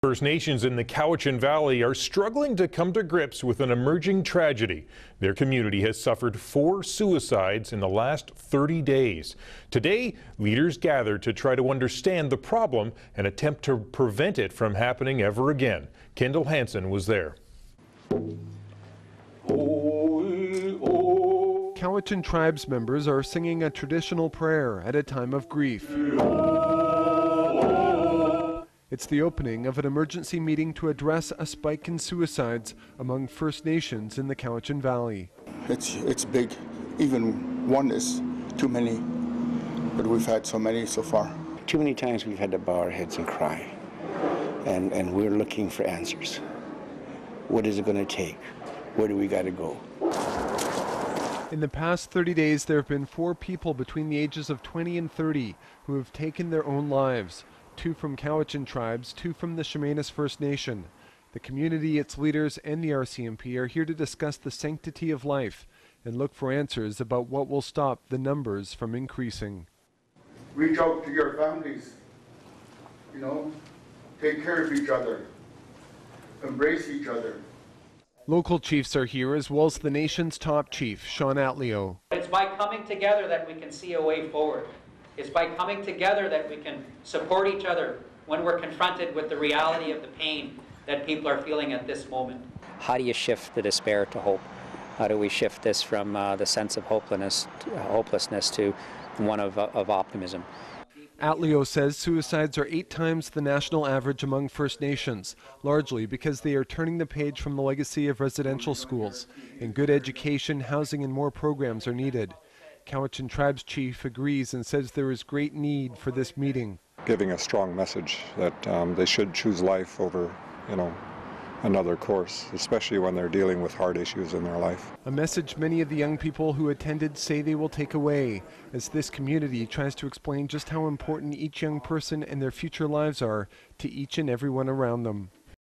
First Nations in the Cowichan Valley are struggling to come to grips with an emerging tragedy. Their community has suffered 4 suicides in the last 30 days. Today, leaders gather to try to understand the problem and attempt to prevent it from happening ever again. Kendall Hansen was there. Cowichan tribes members are singing a traditional prayer at a time of grief. It's the opening of an emergency meeting to address a spike in suicides among First Nations in the Cowichan Valley. It's big. Even one is too many, but we've had so many so far. Too many times we've had to bow our heads and cry, and we're looking for answers. What is it going to take? Where do we got to go? In the past 30 days, there have been 4 people between the ages of 20 and 30 who have taken their own lives. 2 from Cowichan tribes, 2 from the Chemainus First Nation. The community, its leaders, and the RCMP are here to discuss the sanctity of life and look for answers about what will stop the numbers from increasing. Reach out to your families, take care of each other, embrace each other. Local chiefs are here, as well as the nation's top chief, Sean Atleo. It's by coming together that we can see a way forward. It's by coming together that we can support each other when we're confronted with the reality of the pain that people are feeling at this moment. How do you shift the despair to hope? How do we shift this from the sense of hopelessness to one of optimism? Atleo says suicides are 8 times the national average among First Nations, largely because they are turning the page from the legacy of residential schools, and good education, housing, and more programs are needed. Cowichan Tribes Chief agrees and says there is great need for this meeting. Giving a strong message that they should choose life over, another course, especially when they're dealing with hard issues in their life. A message many of the young people who attended say they will take away, as this community tries to explain just how important each young person and their future lives are to each and everyone around them.